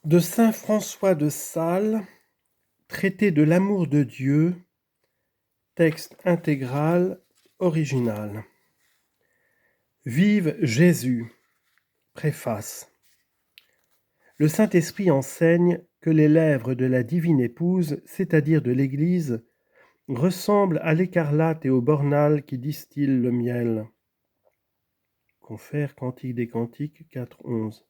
De saint François de Sales, traité de l'amour de Dieu, texte intégral, original. Vive Jésus. Préface. Le Saint-Esprit enseigne que les lèvres de la divine épouse, c'est-à-dire de l'Église, ressemblent à l'écarlate et au bornal qui distille le miel. Confère Cantique des Cantiques 4.11.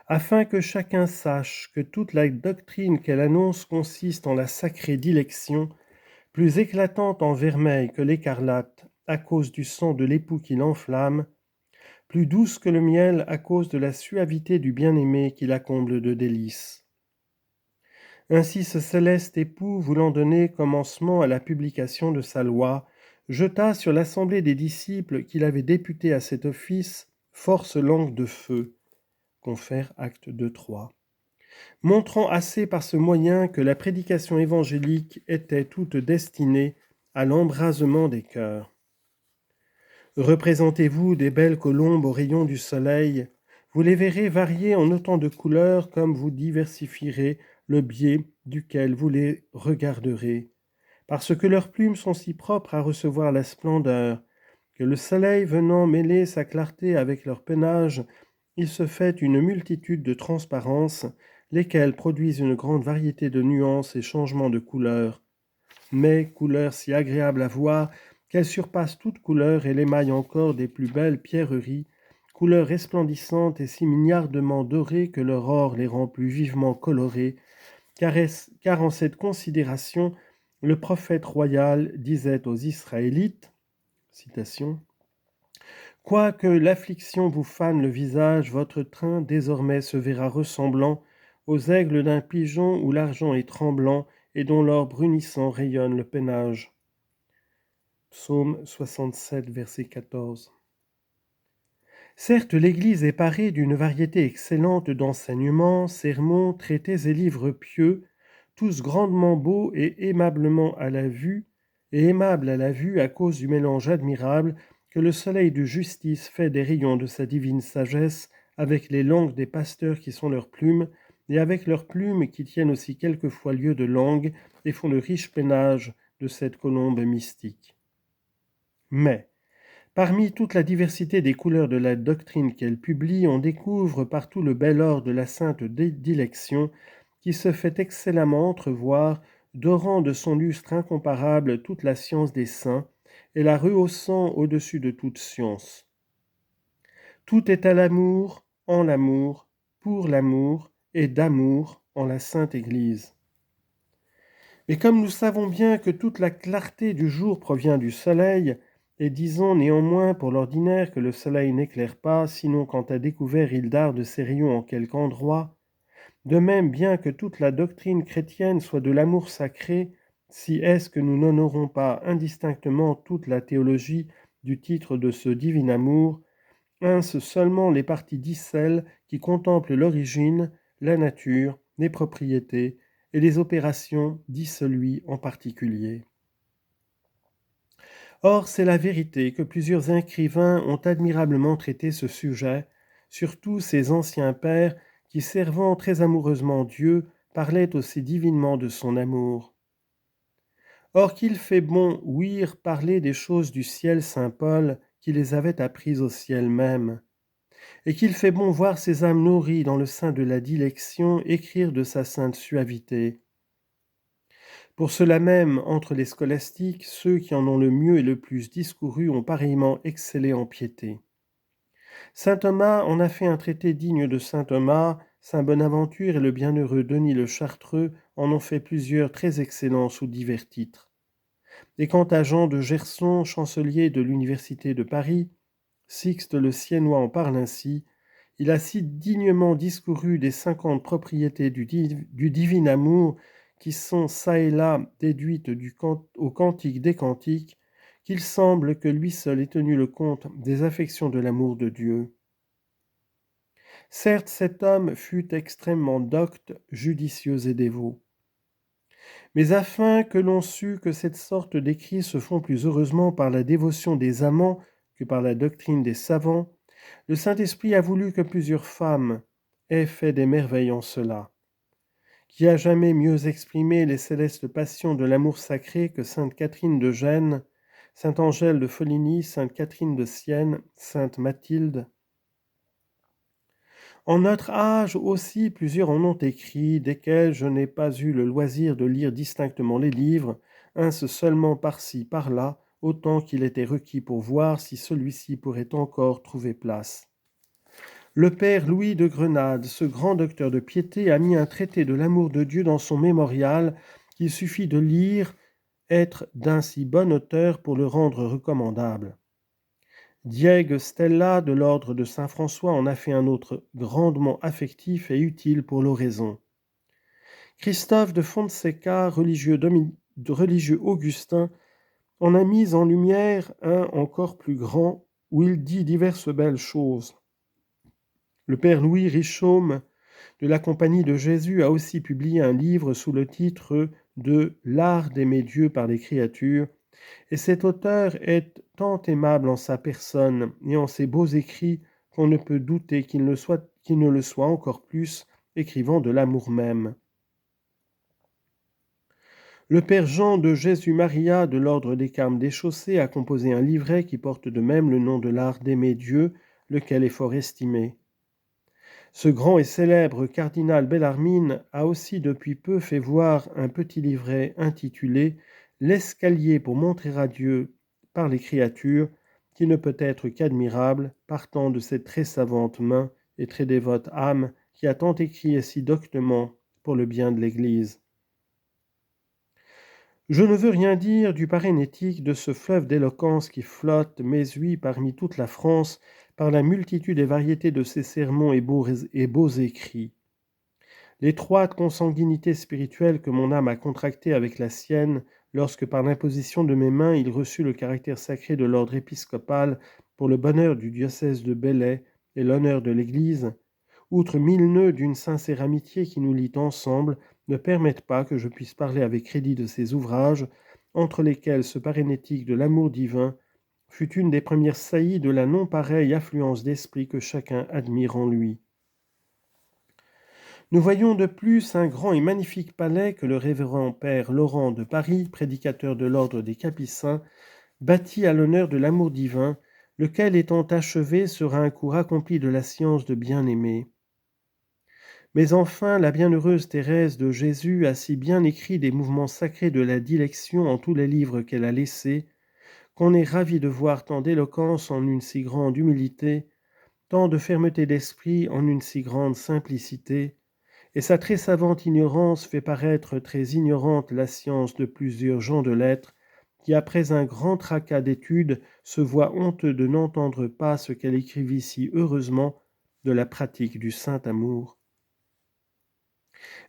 Afin que chacun sache que toute la doctrine qu'elle annonce consiste en la sacrée dilection, plus éclatante en vermeil que l'écarlate à cause du sang de l'époux qui l'enflamme, plus douce que le miel à cause de la suavité du bien-aimé qui la comble de délices. Ainsi ce céleste époux, voulant donner commencement à la publication de sa loi, jeta sur l'assemblée des disciples qu'il avait députés à cet office force langues de feu. Confère Acte 2.3. Montrant assez par ce moyen que la prédication évangélique était toute destinée à l'embrasement des cœurs. Représentez-vous des belles colombes aux rayons du soleil, vous les verrez varier en autant de couleurs comme vous diversifierez le biais duquel vous les regarderez, parce que leurs plumes sont si propres à recevoir la splendeur, que le soleil venant mêler sa clarté avec leur peinage, il se fait une multitude de transparences, lesquelles produisent une grande variété de nuances et changements de couleurs, mais couleurs si agréables à voir qu'elles surpassent toute couleur et l'émaillent encore des plus belles pierreries, couleurs resplendissantes et si mignardement dorées que leur or les rend plus vivement colorées, car en cette considération, le prophète royal disait aux Israélites, citation, « Quoique l'affliction vous fane le visage, votre train désormais se verra ressemblant aux aigles d'un pigeon où l'argent est tremblant et dont l'or brunissant rayonne le peinage. » Psaume 67, verset 14. Certes, l'Église est parée d'une variété excellente d'enseignements, sermons, traités et livres pieux, tous grandement beaux et aimablement à la vue, et aimables à la vue à cause du mélange admirable que le soleil de justice fait des rayons de sa divine sagesse avec les langues des pasteurs qui sont leurs plumes, et avec leurs plumes qui tiennent aussi quelquefois lieu de langue et font le riche peinage de cette colombe mystique. Mais, parmi toute la diversité des couleurs de la doctrine qu'elle publie, on découvre partout le bel or de la sainte dilection qui se fait excellemment entrevoir, dorant de son lustre incomparable toute la science des saints et la rehaussant au-dessus de toute science. Tout est à l'amour, en l'amour, pour l'amour et d'amour en la sainte Église. Mais comme nous savons bien que toute la clarté du jour provient du soleil, et disons néanmoins pour l'ordinaire que le soleil n'éclaire pas, sinon quand à découvert il darde ses rayons en quelque endroit, de même bien que toute la doctrine chrétienne soit de l'amour sacré, si est-ce que nous n'honorons pas indistinctement toute la théologie du titre de ce divin amour, ainsi seulement les parties dicelles qui contemplent l'origine, la nature, les propriétés et les opérations, dit celui en particulier. Or, c'est la vérité que plusieurs écrivains ont admirablement traité ce sujet, surtout ces anciens pères qui, servant très amoureusement Dieu, parlaient aussi divinement de son amour. Or qu'il fait bon ouïr parler des choses du ciel saint Paul, qui les avait apprises au ciel même, et qu'il fait bon voir ces âmes nourries dans le sein de la dilection écrire de sa sainte suavité. Pour cela même, entre les scolastiques, ceux qui en ont le mieux et le plus discouru ont pareillement excellé en piété. Saint Thomas en a fait un traité digne de saint Thomas, saint Bonaventure et le bienheureux Denis le Chartreux en ont fait plusieurs très excellents sous divers titres. Et quant à Jean de Gerson, chancelier de l'université de Paris, Sixte le Siennois en parle ainsi, il a si dignement discouru des 50 propriétés du divin amour qui sont çà et là déduites au Cantique des Cantiques, qu'il semble que lui seul ait tenu le compte des affections de l'amour de Dieu. Certes, cet homme fut extrêmement docte, judicieux et dévot. Mais afin que l'on sût que cette sorte d'écrits se font plus heureusement par la dévotion des amants que par la doctrine des savants, le Saint-Esprit a voulu que plusieurs femmes, ait fait des merveilles en cela. Qui a jamais mieux exprimé les célestes passions de l'amour sacré que sainte Catherine de Gênes, sainte Angèle de Foligny, sainte Catherine de Sienne, sainte Mathilde? En notre âge aussi, plusieurs en ont écrit, desquels je n'ai pas eu le loisir de lire distinctement les livres, un seulement par-ci, par-là, autant qu'il était requis pour voir si celui-ci pourrait encore trouver place. Le père Louis de Grenade, ce grand docteur de piété, a mis un traité de l'amour de Dieu dans son mémorial qu'il suffit de lire, être d'un si bon auteur pour le rendre recommandable. Diègue Stella de l'ordre de Saint-François en a fait un autre grandement affectif et utile pour l'oraison. Christophe de Fonseca, religieux augustin, en a mis en lumière un encore plus grand, où il dit diverses belles choses. Le père Louis Richaume de la Compagnie de Jésus a aussi publié un livre sous le titre de L'art d'aimer Dieu par les créatures, et cet auteur est tant aimable en sa personne et en ses beaux écrits qu'on ne peut douter qu'il ne le soit encore plus, écrivant de l'amour même. Le père Jean de Jésus-Maria de l'ordre des Carmes déchaussés a composé un livret qui porte de même le nom de l'art d'aimer Dieu, lequel est fort estimé. Ce grand et célèbre cardinal Bellarmine a aussi depuis peu fait voir un petit livret intitulé « L'escalier pour montrer à Dieu par les créatures » qui ne peut être qu'admirable, partant de cette très savante main et très dévote âme qui a tant écrit si doctement pour le bien de l'Église. Je ne veux rien dire du parénétique de ce fleuve d'éloquence qui flotte, m'essuie parmi toute la France, par la multitude et variété de ses sermons et beaux écrits. L'étroite consanguinité spirituelle que mon âme a contractée avec la sienne, lorsque par l'imposition de mes mains il reçut le caractère sacré de l'ordre épiscopal pour le bonheur du diocèse de Belley et l'honneur de l'Église, outre 1000 nœuds d'une sincère amitié qui nous lie ensemble, ne permettent pas que je puisse parler avec crédit de ces ouvrages, entre lesquels ce parénétique de l'amour divin fut une des premières saillies de la non-pareille affluence d'esprit que chacun admire en lui. Nous voyons de plus un grand et magnifique palais que le révérend père Laurent de Paris, prédicateur de l'ordre des Capucins, bâtit à l'honneur de l'amour divin, lequel étant achevé sera un cours accompli de la science de bien-aimer. Mais enfin, la bienheureuse Thérèse de Jésus a si bien écrit des mouvements sacrés de la dilection en tous les livres qu'elle a laissés, qu'on est ravi de voir tant d'éloquence en une si grande humilité, tant de fermeté d'esprit en une si grande simplicité, et sa très savante ignorance fait paraître très ignorante la science de plusieurs gens de lettres, qui après un grand tracas d'études se voient honteux de n'entendre pas ce qu'elle écrivit si heureusement de la pratique du saint amour.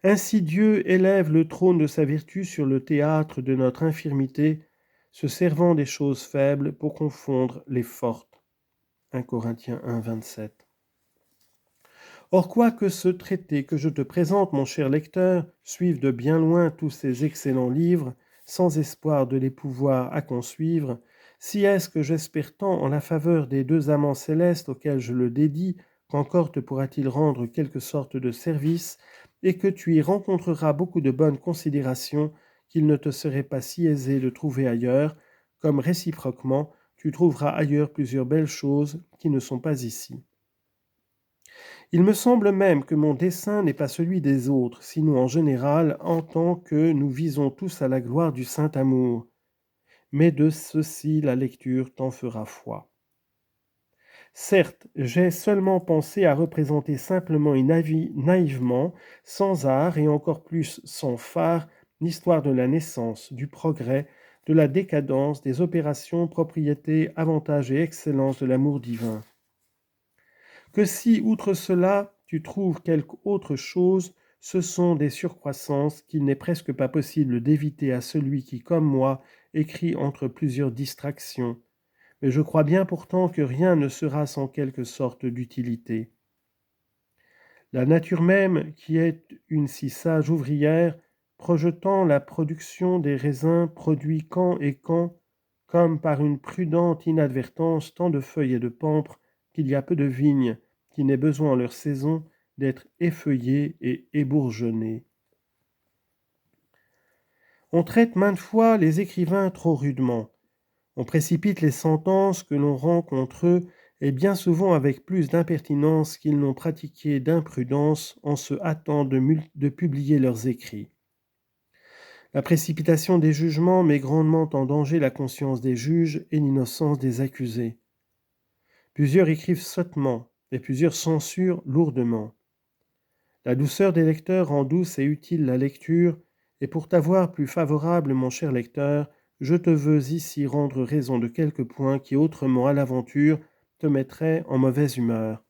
Ainsi Dieu élève le trône de sa vertu sur le théâtre de notre infirmité, se servant des choses faibles pour confondre les fortes. 1 Corinthiens 1, 27. Or, quoique ce traité que je te présente, mon cher lecteur, suive de bien loin tous ces excellents livres, sans espoir de les pouvoir à qu'en suivre, si est-ce que j'espère tant en la faveur des deux amants célestes auxquels je le dédie, qu'encore te pourra-t-il rendre quelque sorte de service, et que tu y rencontreras beaucoup de bonnes considérations qu'il ne te serait pas si aisé de trouver ailleurs, comme réciproquement tu trouveras ailleurs plusieurs belles choses qui ne sont pas ici. Il me semble même que mon dessein n'est pas celui des autres, sinon en général en tant que nous visons tous à la gloire du saint amour. Mais de ceci la lecture t'en fera foi. Certes, j'ai seulement pensé à représenter simplement et naïvement, sans art et encore plus sans phare, l'histoire de la naissance, du progrès, de la décadence, des opérations, propriétés, avantages et excellences de l'amour divin. Que si, outre cela, tu trouves quelque autre chose, ce sont des surcroissances qu'il n'est presque pas possible d'éviter à celui qui, comme moi, écrit entre plusieurs distractions. Mais je crois bien pourtant que rien ne sera sans quelque sorte d'utilité. La nature même, qui est une si sage ouvrière, projetant la production des raisins, produit quand et quand, comme par une prudente inadvertance, tant de feuilles et de pampres, qu'il y a peu de vignes qui n'aient besoin en leur saison d'être effeuillé et ébourgeonné. On traite maintes fois les écrivains trop rudement. On précipite les sentences que l'on rend contre eux, et bien souvent avec plus d'impertinence qu'ils n'ont pratiqué d'imprudence en se hâtant de publier leurs écrits. La précipitation des jugements met grandement en danger la conscience des juges et l'innocence des accusés. Plusieurs écrivent sottement et plusieurs censurent lourdement. La douceur des lecteurs rend douce et utile la lecture, et pour t'avoir plus favorable, mon cher lecteur, je te veux ici rendre raison de quelques points qui, autrement à l'aventure, te mettraient en mauvaise humeur.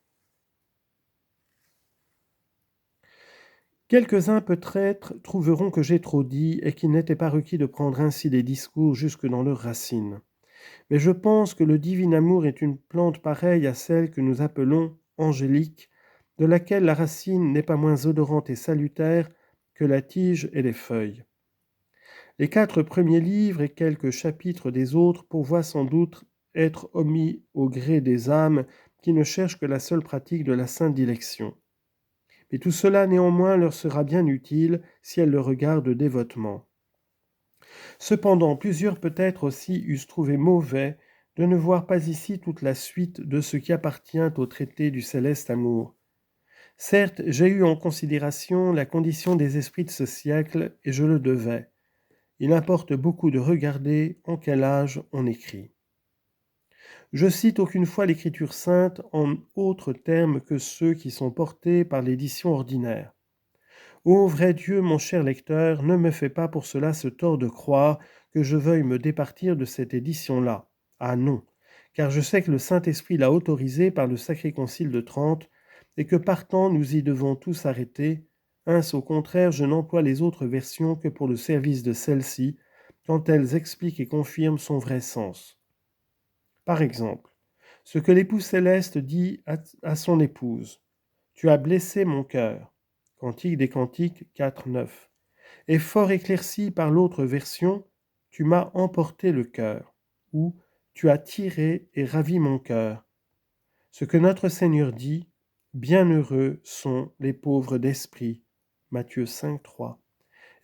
Quelques-uns peut-être trouveront que j'ai trop dit et qu'il n'était pas requis de prendre ainsi des discours jusque dans leurs racines. Mais je pense que le divin amour est une plante pareille à celle que nous appelons angélique, de laquelle la racine n'est pas moins odorante et salutaire que la tige et les feuilles. Les 4 premiers livres et quelques chapitres des autres pourvoient sans doute être omis au gré des âmes qui ne cherchent que la seule pratique de la sainte dilection. Mais tout cela néanmoins leur sera bien utile si elles le regardent dévotement. Cependant, plusieurs peut-être aussi eussent trouvé mauvais de ne voir pas ici toute la suite de ce qui appartient au traité du céleste amour. Certes, j'ai eu en considération la condition des esprits de ce siècle, et je le devais. Il importe beaucoup de regarder en quel âge on écrit. Je cite aucune fois l'Écriture sainte en autres termes que ceux qui sont portés par l'édition ordinaire. Ô vrai Dieu, mon cher lecteur, ne me fais pas pour cela ce tort de croire que je veuille me départir de cette édition-là. Ah non, car je sais que le Saint-Esprit l'a autorisé par le Sacré Concile de Trente, et que partant nous y devons tous arrêter. Ainsi, au contraire, je n'emploie les autres versions que pour le service de celle-ci, quand elles expliquent et confirment son vrai sens. Par exemple, ce que l'époux céleste dit à son épouse, « Tu as blessé mon cœur », Cantique des Cantiques 4.9, est fort éclairci par l'autre version, « Tu m'as emporté le cœur » ou « Tu as tiré et ravi mon cœur ». Ce que notre Seigneur dit, « Bienheureux sont les pauvres d'esprit » Matthieu 5.3,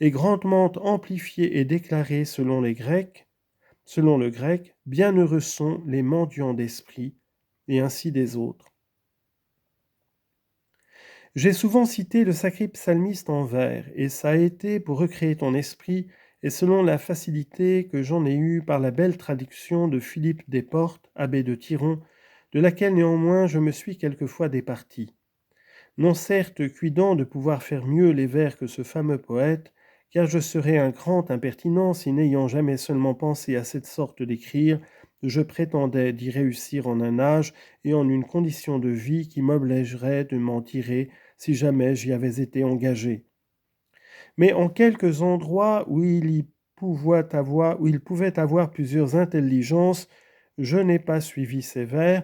est grandement amplifié et déclaré selon le grec, « Bienheureux sont les mendiants d'esprit » et ainsi des autres. J'ai souvent cité le sacré psalmiste en vers, et ça a été pour recréer ton esprit, et selon la facilité que j'en ai eue par la belle traduction de Philippe Desportes, abbé de Thiron, de laquelle néanmoins je me suis quelquefois départi. Non certes cuidant de pouvoir faire mieux les vers que ce fameux poète, car je serais un grand impertinent si n'ayant jamais seulement pensé à cette sorte d'écrire, je prétendais d'y réussir en un âge et en une condition de vie qui m'obligerait de m'en tirer si jamais j'y avais été engagé. Mais en quelques endroits où il pouvait avoir plusieurs intelligences, je n'ai pas suivi ces vers,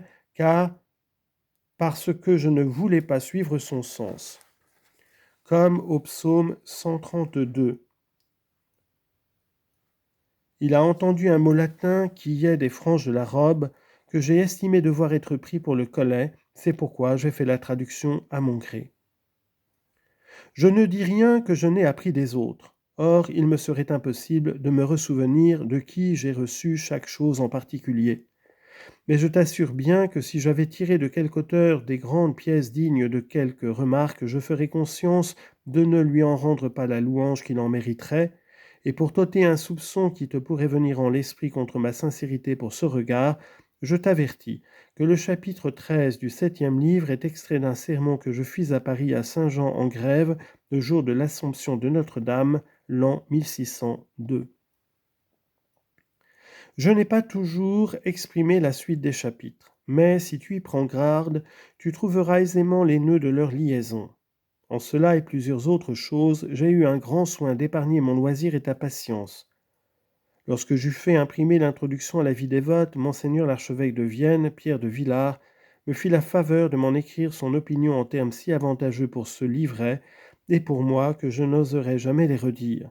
parce que je ne voulais pas suivre son sens. Comme au psaume 132. Il a entendu un mot latin qui est des franges de la robe, que j'ai estimé devoir être pris pour le collet, c'est pourquoi j'ai fait la traduction à mon gré. Je ne dis rien que je n'ai appris des autres. Or, il me serait impossible de me ressouvenir de qui j'ai reçu chaque chose en particulier. Mais je t'assure bien que si j'avais tiré de quelque auteur des grandes pièces dignes de quelques remarques, je ferais conscience de ne lui en rendre pas la louange qu'il en mériterait, et pour t'ôter un soupçon qui te pourrait venir en l'esprit contre ma sincérité pour ce regard, je t'avertis que le chapitre 13 du 7e livre est extrait d'un sermon que je fis à Paris à Saint-Jean-en-Grève, le jour de l'Assomption de Notre-Dame, l'an 1602. Je n'ai pas toujours exprimé la suite des chapitres, mais si tu y prends garde, tu trouveras aisément les nœuds de leur liaison. En cela et plusieurs autres choses, j'ai eu un grand soin d'épargner mon loisir et ta patience. Lorsque j'eus fait imprimer l'introduction à la vie dévote, monseigneur l'archevêque de Vienne, Pierre de Villars, me fit la faveur de m'en écrire son opinion en termes si avantageux pour ce livret, et pour moi que je n'oserais jamais les redire.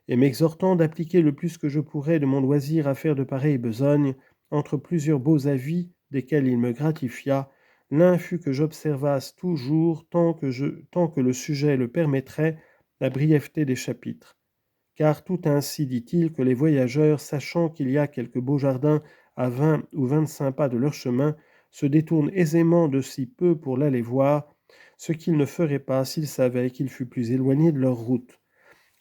Et m'exhortant d'appliquer le plus que je pourrais de mon loisir à faire de pareilles besognes, entre plusieurs beaux avis desquels il me gratifia, L'un fut que j'observasse toujours, tant que le sujet le permettrait, la brièveté des chapitres. Car tout ainsi dit-il que les voyageurs, sachant qu'il y a quelques beaux jardins à 20 ou 25 pas de leur chemin, se détournent aisément de si peu pour l'aller voir, ce qu'ils ne feraient pas s'ils savaient qu'il fût plus éloigné de leur route.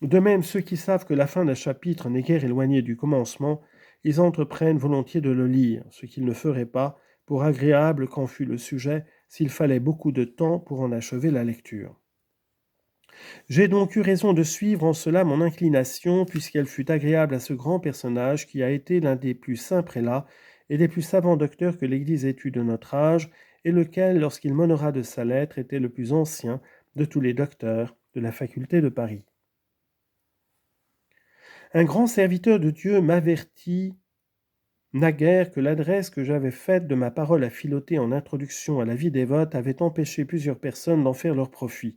De même, ceux qui savent que la fin d'un chapitre n'est guère éloignée du commencement, ils entreprennent volontiers de le lire, ce qu'ils ne feraient pas, pour agréable qu'en fût le sujet, s'il fallait beaucoup de temps pour en achever la lecture. J'ai donc eu raison de suivre en cela mon inclination, puisqu'elle fut agréable à ce grand personnage qui a été l'un des plus saints prélats et des plus savants docteurs que l'Église ait eu de notre âge, et lequel, lorsqu'il m'honora de sa lettre, était le plus ancien de tous les docteurs de la faculté de Paris. Un grand serviteur de Dieu m'avertit naguère que l'adresse que j'avais faite de ma parole à Philothée en introduction à la vie dévote avait empêché plusieurs personnes d'en faire leur profit,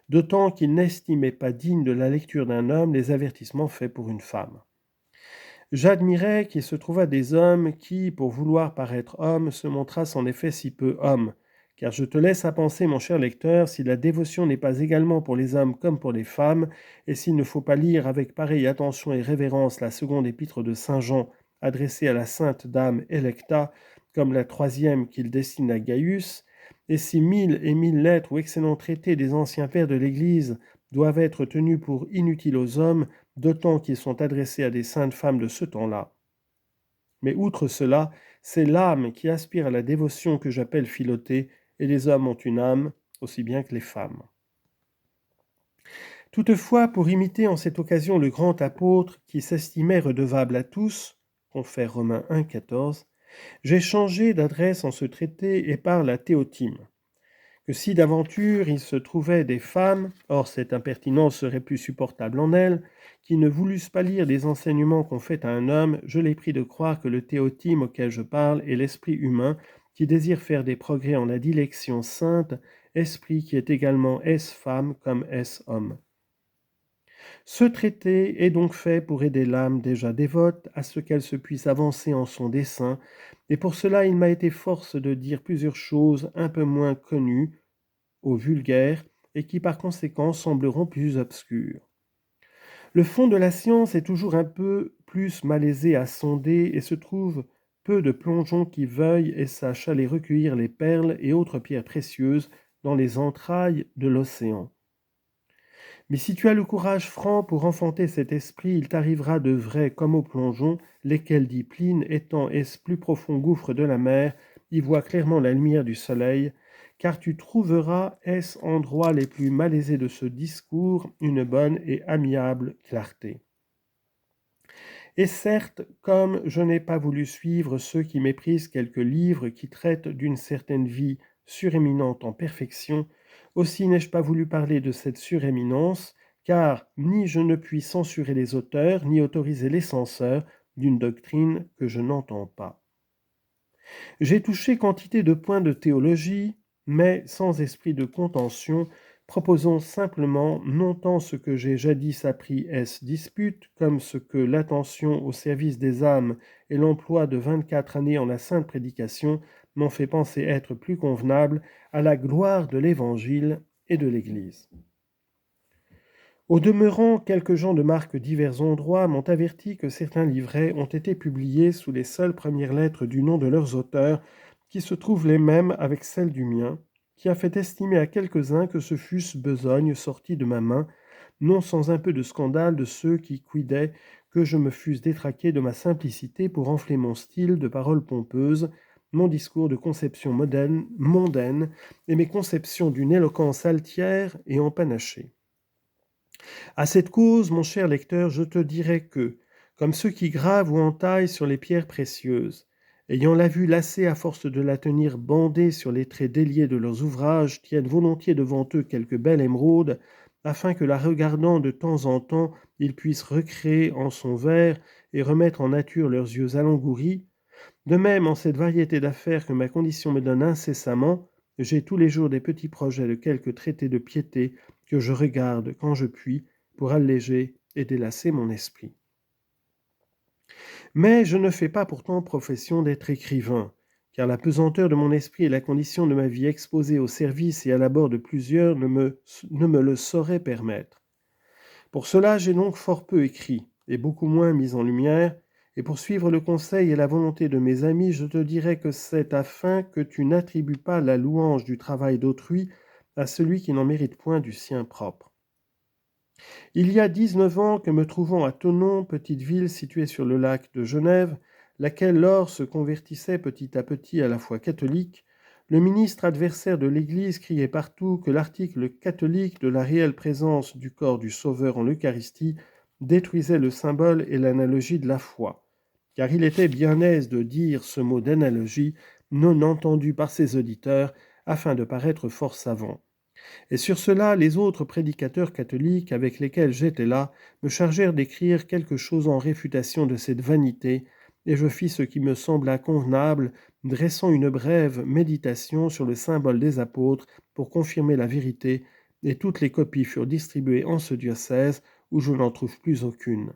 d'autant qu'ils n'estimaient pas dignes de la lecture d'un homme les avertissements faits pour une femme. J'admirais qu'il se trouvât des hommes qui, pour vouloir paraître hommes, se montrassent en effet si peu hommes, car je te laisse à penser, mon cher lecteur, si la dévotion n'est pas également pour les hommes comme pour les femmes, et s'il ne faut pas lire avec pareille attention et révérence la seconde épître de Saint Jean, adressée à la sainte dame Electa, comme la troisième qu'il destine à Gaius, et si 1000 et 1000 lettres ou excellents traités des anciens pères de l'Église doivent être tenus pour inutiles aux hommes, d'autant qu'ils sont adressés à des saintes femmes de ce temps-là. Mais outre cela, c'est l'âme qui aspire à la dévotion que j'appelle Philothée, et les hommes ont une âme, aussi bien que les femmes. Toutefois, pour imiter en cette occasion le grand apôtre qui s'estimait redevable à tous, confère Romains 1,14, j'ai changé d'adresse en ce traité et parle à Théotime. Que si d'aventure il se trouvait des femmes, or cette impertinence serait plus supportable en elles, qui ne voulussent pas lire des enseignements qu'on fait à un homme, je les prie de croire que le Théotime auquel je parle est l'esprit humain qui désire faire des progrès en la dilection sainte, esprit qui est également est femme comme est homme. Ce traité est donc fait pour aider l'âme déjà dévote à ce qu'elle se puisse avancer en son dessein, et pour cela il m'a été force de dire plusieurs choses un peu moins connues, au vulgaire, et qui par conséquent sembleront plus obscures. Le fond de la science est toujours un peu plus malaisé à sonder et se trouve peu de plongeons qui veuillent et sachent aller recueillir les perles et autres pierres précieuses dans les entrailles de l'océan. Mais si tu as le courage franc pour enfanter cet esprit, il t'arrivera de vrai comme aux plongeons, lesquels, dit Pline, étant est plus profond gouffre de la mer, y voient clairement la lumière du soleil, car tu trouveras, est endroit les plus malaisés de ce discours, une bonne et amiable clarté. Et certes, comme je n'ai pas voulu suivre ceux qui méprisent quelques livres qui traitent d'une certaine vie suréminente en perfection, aussi n'ai-je pas voulu parler de cette suréminence, car ni je ne puis censurer les auteurs, ni autoriser les censeurs d'une doctrine que je n'entends pas. J'ai touché quantité de points de théologie, mais sans esprit de contention, proposons simplement non tant ce que j'ai jadis appris est dispute, comme ce que l'attention au service des âmes et l'emploi de 24 années en la sainte prédication m'ont fait penser être plus convenable à la gloire de l'Évangile et de l'Église. Au demeurant, quelques gens de marques divers endroits m'ont averti que certains livrets ont été publiés sous les seules premières lettres du nom de leurs auteurs, qui se trouvent les mêmes avec celles du mien, qui a fait estimer à quelques-uns que ce fussent besognes sorties de ma main, non sans un peu de scandale de ceux qui cuidaient que je me fusse détraqué de ma simplicité pour enfler mon style de paroles pompeuses, mon discours de conception mondaine et mes conceptions d'une éloquence altière et empanachée. À cette cause, mon cher lecteur, je te dirai que, comme ceux qui gravent ou entaillent sur les pierres précieuses, ayant la vue lassée à force de la tenir bandée sur les traits déliés de leurs ouvrages, tiennent volontiers devant eux quelque belle émeraude, afin que la regardant de temps en temps, ils puissent recréer en son verre et remettre en nature leurs yeux alangouris, de même, en cette variété d'affaires que ma condition me donne incessamment, j'ai tous les jours des petits projets de quelques traités de piété que je regarde quand je puis pour alléger et délasser mon esprit. Mais je ne fais pas pourtant profession d'être écrivain, car la pesanteur de mon esprit et la condition de ma vie exposée au service et à l'abord de plusieurs ne me le sauraient permettre. Pour cela, j'ai donc fort peu écrit, et beaucoup moins mis en lumière, et pour suivre le conseil et la volonté de mes amis, je te dirais que c'est afin que tu n'attribues pas la louange du travail d'autrui à celui qui n'en mérite point du sien propre. Il y a 19 ans que me trouvant à Thonon, petite ville située sur le lac de Genève, laquelle lors se convertissait petit à petit à la foi catholique, le ministre adversaire de l'Église criait partout que l'article catholique de la réelle présence du corps du Sauveur en l'Eucharistie détruisait le symbole et l'analogie de la foi. Car il était bien aise de dire ce mot d'analogie non entendu par ses auditeurs afin de paraître fort savant. Et sur cela, les autres prédicateurs catholiques avec lesquels j'étais là me chargèrent d'écrire quelque chose en réfutation de cette vanité, et je fis ce qui me sembla convenable, dressant une brève méditation sur le symbole des apôtres pour confirmer la vérité, et toutes les copies furent distribuées en ce diocèse où je n'en trouve plus aucune.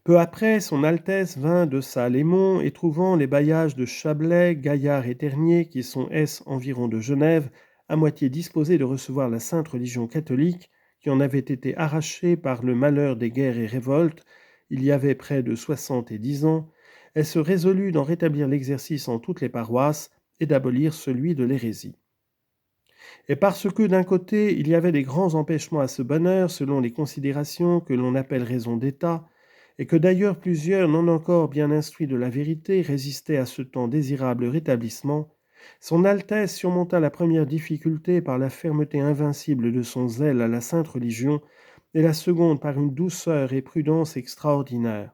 Peu après, son Altesse vint de Salles-Lémont et trouvant les bailliages de Chablais, Gaillard et Ternier, qui sont environ de Genève, à moitié disposés de recevoir la sainte religion catholique, qui en avait été arrachée par le malheur des guerres et révoltes, il y avait près de 70 ans, elle se résolut d'en rétablir l'exercice en toutes les paroisses et d'abolir celui de l'hérésie. Et parce que d'un côté, il y avait des grands empêchements à ce bonheur selon les considérations que l'on appelle raisons d'État, et que d'ailleurs plusieurs, non encore bien instruits de la vérité, résistaient à ce temps désirable rétablissement, son Altesse surmonta la première difficulté par la fermeté invincible de son zèle à la sainte religion, et la seconde par une douceur et prudence extraordinaires.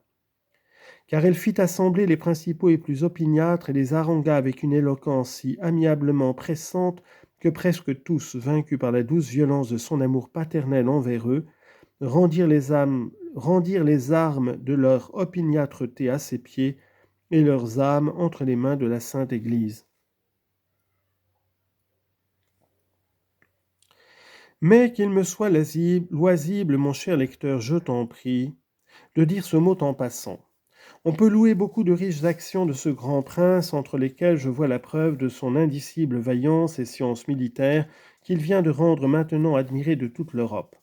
Car elle fit assembler les principaux et plus opiniâtres et les harangua avec une éloquence si amiablement pressante que presque tous, vaincus par la douce violence de son amour paternel envers eux, rendirent les armes de leur opiniâtreté à ses pieds et leurs âmes entre les mains de la Sainte Église. Mais qu'il me soit loisible, mon cher lecteur, je t'en prie, de dire ce mot en passant. On peut louer beaucoup de riches actions de ce grand prince, entre lesquelles je vois la preuve de son indicible vaillance et science militaire qu'il vient de rendre maintenant admirée de toute l'Europe.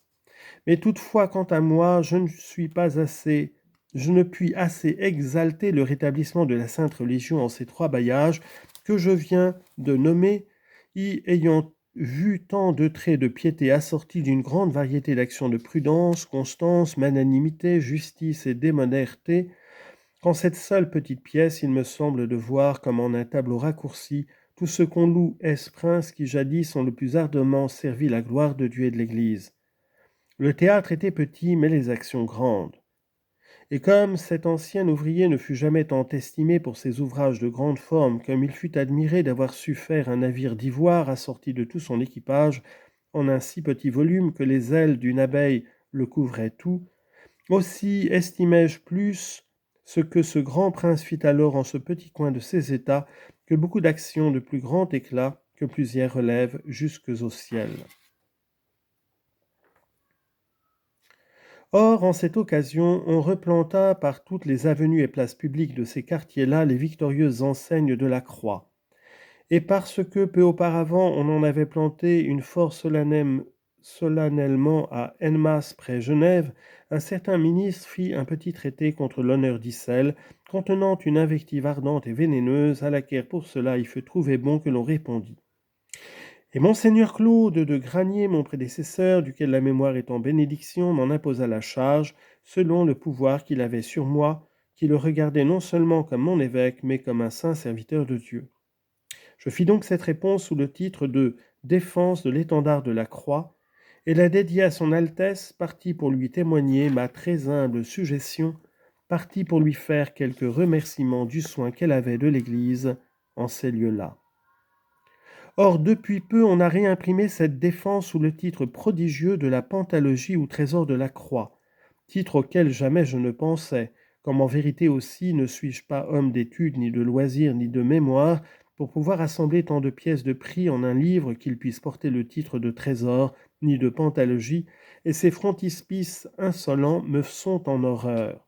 Mais toutefois, quant à moi, je ne puis assez exalter le rétablissement de la Sainte Religion en ces 3 bailliages que je viens de nommer, y ayant vu tant de traits de piété assortis d'une grande variété d'actions de prudence, constance, magnanimité, justice et démodérité, qu'en cette seule petite pièce, il me semble de voir comme en un tableau raccourci tout ce qu'on loue est prince qui jadis ont le plus ardemment servi la gloire de Dieu et de l'Église. Le théâtre était petit, mais les actions grandes. Et comme cet ancien ouvrier ne fut jamais tant estimé pour ses ouvrages de grande forme, comme il fut admiré d'avoir su faire un navire d'ivoire assorti de tout son équipage en un si petit volume que les ailes d'une abeille le couvraient tout, aussi estimai-je plus ce que ce grand prince fit alors en ce petit coin de ses États que beaucoup d'actions de plus grand éclat que plusieurs relèvent jusques au ciel. Or, en cette occasion, on replanta par toutes les avenues et places publiques de ces quartiers-là les victorieuses enseignes de la croix. Et parce que, peu auparavant, on en avait planté une fort solennellement à Enmas près Genève, un certain ministre fit un petit traité contre l'honneur d'Issel, contenant une invective ardente et vénéneuse, à laquelle pour cela il fut trouvé bon que l'on répondît. Et monseigneur Claude de Granier, mon prédécesseur, duquel la mémoire est en bénédiction, m'en imposa la charge, selon le pouvoir qu'il avait sur moi, qui le regardait non seulement comme mon évêque, mais comme un saint serviteur de Dieu. Je fis donc cette réponse sous le titre de « Défense de l'étendard de la croix » et la dédiai à son Altesse, partie pour lui témoigner ma très humble suggestion, partie pour lui faire quelques remerciements du soin qu'elle avait de l'Église en ces lieux-là. Or, depuis peu, on a réimprimé cette défense sous le titre prodigieux de la Pentalogie ou Trésor de la Croix, titre auquel jamais je ne pensais, comme en vérité aussi ne suis-je pas homme d'études, ni de loisirs, ni de mémoire, pour pouvoir assembler tant de pièces de prix en un livre qu'il puisse porter le titre de Trésor, ni de Pentalogie, et ces frontispices insolents me sont en horreur.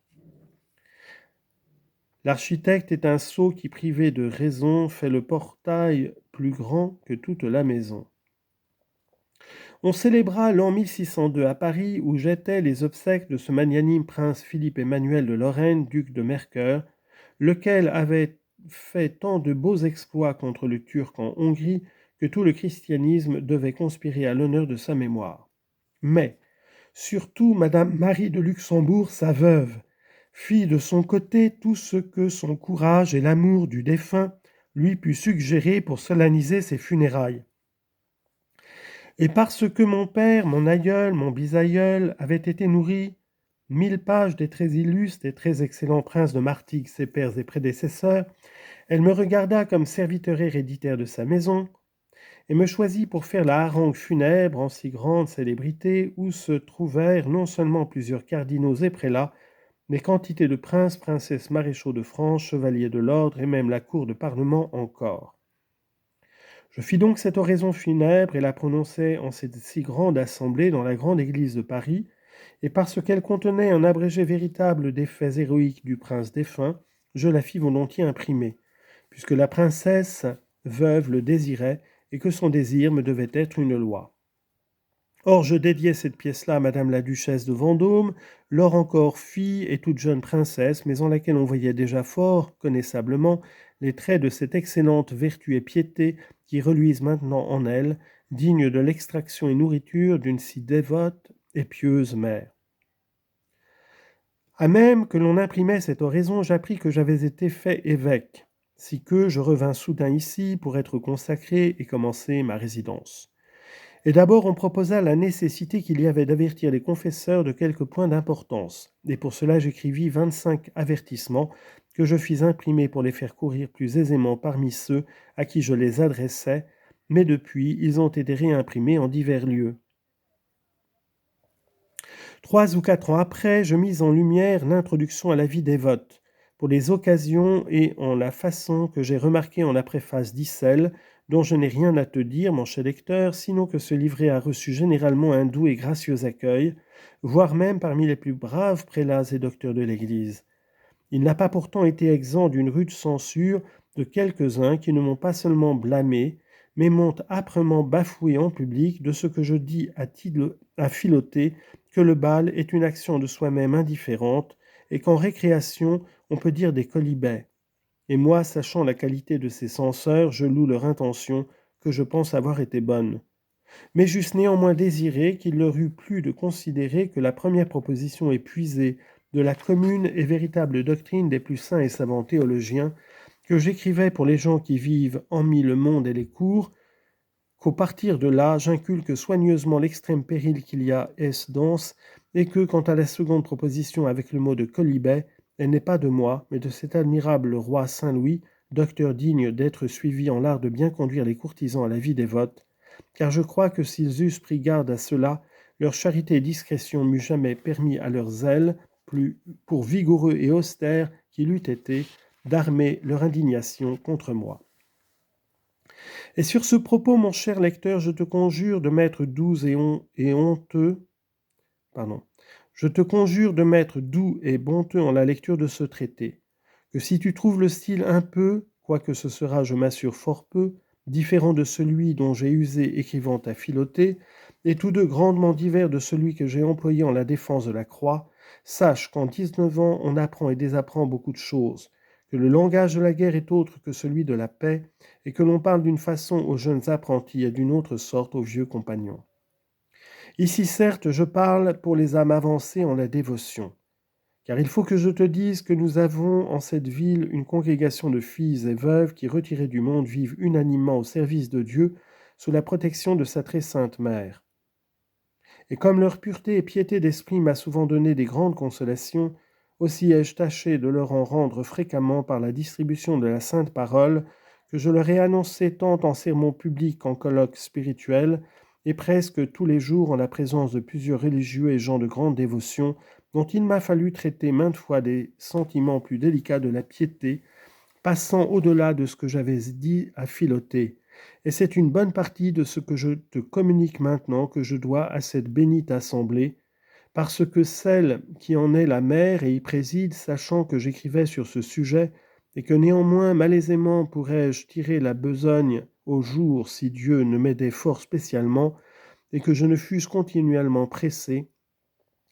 L'architecte est un sot qui, privé de raison, fait le portail plus grand que toute la maison. On célébra l'an 1602 à Paris, où j'étais, les obsèques de ce magnanime prince Philippe-Emmanuel de Lorraine, duc de Mercœur, lequel avait fait tant de beaux exploits contre le Turc en Hongrie que tout le christianisme devait conspirer à l'honneur de sa mémoire. Mais, surtout, Madame Marie de Luxembourg, sa veuve, fit de son côté tout ce que son courage et l'amour du défunt lui put suggérer pour solenniser ses funérailles. Et parce que mon père, mon aïeul, mon bisaïeul avaient été nourris 1000 pages des très illustres et très excellents princes de Martigues, ses pères et prédécesseurs, elle me regarda comme serviteur héréditaire de sa maison, et me choisit pour faire la harangue funèbre en si grande célébrité, où se trouvèrent non seulement plusieurs cardinaux et prélats, mais quantité de princes, princesses, maréchaux de France, chevaliers de l'ordre, et même la cour de parlement encore. Je fis donc cette oraison funèbre et la prononçai en cette si grande assemblée dans la grande église de Paris, et parce qu'elle contenait un abrégé véritable des faits héroïques du prince défunt, je la fis volontiers imprimer, puisque la princesse veuve le désirait, et que son désir me devait être une loi. Or je dédiai cette pièce-là à madame la duchesse de Vendôme, lors encore fille et toute jeune princesse, mais en laquelle on voyait déjà fort connaissablement les traits de cette excellente vertu et piété qui reluisent maintenant en elle, digne de l'extraction et nourriture d'une si dévote et pieuse mère. À même que l'on imprimait cette oraison, j'appris que j'avais été fait évêque, si que je revins soudain ici pour être consacré et commencer ma résidence. Et d'abord on proposa la nécessité qu'il y avait d'avertir les confesseurs de quelques points d'importance, et pour cela j'écrivis 25 avertissements que je fis imprimer pour les faire courir plus aisément parmi ceux à qui je les adressais, mais depuis ils ont été réimprimés en divers lieux. 3 ou 4 ans après, je mis en lumière l'introduction à la vie dévote, pour les occasions et en la façon que j'ai remarqué en la préface d'Issel, dont je n'ai rien à te dire, mon cher lecteur, sinon que ce livret a reçu généralement un doux et gracieux accueil, voire même parmi les plus braves prélats et docteurs de l'Église. Il n'a pas pourtant été exempt d'une rude censure de quelques-uns qui ne m'ont pas seulement blâmé, mais m'ont âprement bafoué en public de ce que je dis à Philothée, que le bal est une action de soi-même indifférente, et qu'en récréation on peut dire des colibets. Et moi, sachant la qualité de ces censeurs, je loue leur intention, que je pense avoir été bonne. Mais j'eusse néanmoins désiré qu'il leur eût plu de considérer que la première proposition épuisée de la commune et véritable doctrine des plus saints et savants théologiens, que j'écrivais pour les gens qui vivent en le monde et les cours, qu'au partir de là, j'inculque soigneusement l'extrême péril qu'il y a est danse, et que, quant à la seconde proposition avec le mot de colibet, elle n'est pas de moi, mais de cet admirable roi Saint-Louis, docteur digne d'être suivi en l'art de bien conduire les courtisans à la vie dévote, car je crois que s'ils eussent pris garde à cela, leur charité et discrétion m'eût jamais permis à leur zèle, plus pour vigoureux et austère qu'il eût été, d'armer leur indignation contre moi. Et sur ce propos, mon cher lecteur, je te conjure de m'être doux et honteux, je te conjure de m'être doux et bonteux en la lecture de ce traité, que si tu trouves le style un peu, quoique ce sera, je m'assure, fort peu, différent de celui dont j'ai usé écrivant à Philothée, et tous deux grandement divers de celui que j'ai employé en la défense de la croix, sache qu'en 19 ans on apprend et désapprend beaucoup de choses, que le langage de la guerre est autre que celui de la paix, et que l'on parle d'une façon aux jeunes apprentis et d'une autre sorte aux vieux compagnons. Ici, certes, je parle pour les âmes avancées en la dévotion, car il faut que je te dise que nous avons en cette ville une congrégation de filles et veuves qui, retirées du monde, vivent unanimement au service de Dieu sous la protection de sa très sainte mère. Et comme leur pureté et piété d'esprit m'a souvent donné des grandes consolations, aussi ai-je tâché de leur en rendre fréquemment par la distribution de la sainte parole, que je leur ai annoncé tant en sermons publics qu'en colloques spirituels, et presque tous les jours en la présence de plusieurs religieux et gens de grande dévotion, dont il m'a fallu traiter maintes fois des sentiments plus délicats de la piété, passant au-delà de ce que j'avais dit à Philothée. Et c'est une bonne partie de ce que je te communique maintenant que je dois à cette bénite assemblée, parce que celle qui en est la mère et y préside, sachant que j'écrivais sur ce sujet, et que néanmoins malaisément pourrais-je tirer la besogne au jour si Dieu ne m'aidait fort spécialement, et que je ne fusse continuellement pressé,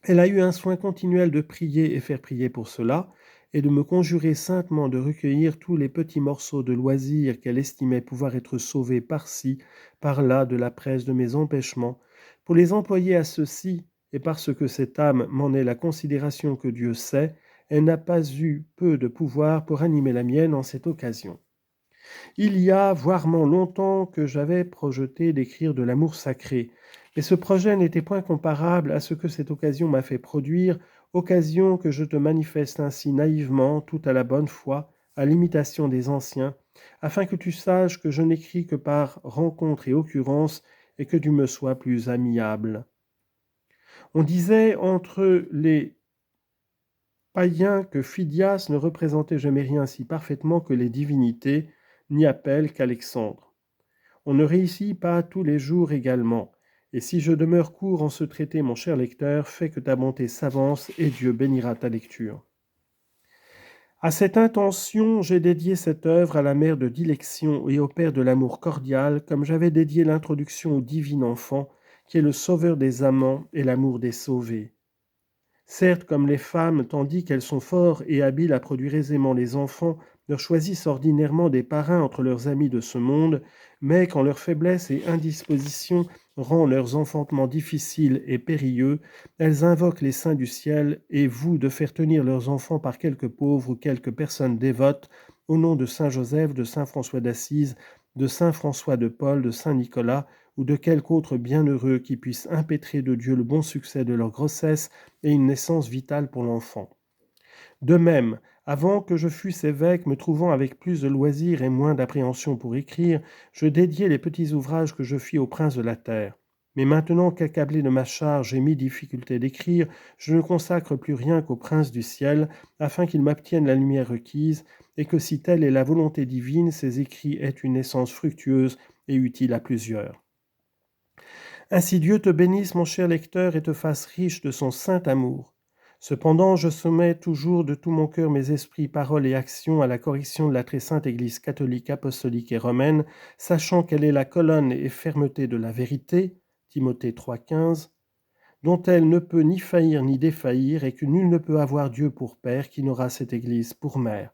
elle a eu un soin continuel de prier et faire prier pour cela, et de me conjurer saintement de recueillir tous les petits morceaux de loisirs qu'elle estimait pouvoir être sauvés par-ci, par-là de la presse de mes empêchements, pour les employer à ceci, et parce que cette âme m'en est la considération que Dieu sait, elle n'a pas eu peu de pouvoir pour animer la mienne en cette occasion. Il y a voirement longtemps que j'avais projeté d'écrire de l'amour sacré, mais ce projet n'était point comparable à ce que cette occasion m'a fait produire, occasion que je te manifeste ainsi naïvement, tout à la bonne foi, à l'imitation des anciens, afin que tu saches que je n'écris que par rencontre et occurrence, et que tu me sois plus amiable. On disait entre les païens que Phidias ne représentait jamais rien si parfaitement que les divinités, ni Apelle qu'Alexandre. On ne réussit pas tous les jours également, et si je demeure court en ce traité, mon cher lecteur, fais que ta bonté s'avance et Dieu bénira ta lecture. À cette intention, j'ai dédié cette œuvre à la mère de dilection et au père de l'amour cordial, comme j'avais dédié l'introduction au divin enfant, qui est le sauveur des amants et l'amour des sauvés. Certes, comme les femmes, tandis qu'elles sont fort et habiles à produire aisément les enfants, leur choisissent ordinairement des parrains entre leurs amis de ce monde, mais quand leur faiblesse et indisposition rend leurs enfantements difficiles et périlleux, elles invoquent les saints du ciel et vouent de faire tenir leurs enfants par quelques pauvres ou quelques personnes dévotes, au nom de Saint Joseph, de Saint François d'Assise, de Saint François de Paul, de Saint Nicolas, ou de quelque autre bienheureux qui puisse impétrer de Dieu le bon succès de leur grossesse et une naissance vitale pour l'enfant. De même, avant que je fusse évêque, me trouvant avec plus de loisirs et moins d'appréhension pour écrire, je dédiai les petits ouvrages que je fis aux princes de la terre. Mais maintenant qu'accablé de ma charge et mis difficulté d'écrire, je ne consacre plus rien qu'aux princes du ciel, afin qu'ils m'obtiennent la lumière requise, et que si telle est la volonté divine, ces écrits aient une naissance fructueuse et utile à plusieurs. Ainsi Dieu te bénisse, mon cher lecteur, et te fasse riche de son saint amour. Cependant, je soumets toujours de tout mon cœur mes esprits, paroles et actions à la correction de la très sainte Église catholique, apostolique et romaine, sachant qu'elle est la colonne et fermeté de la vérité, Timothée 3,15, dont elle ne peut ni faillir ni défaillir, et que nul ne peut avoir Dieu pour père qui n'aura cette Église pour mère.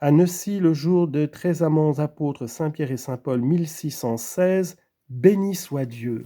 À Neussy, le jour des très amants apôtres Saint Pierre et Saint Paul 1616, béni soit Dieu.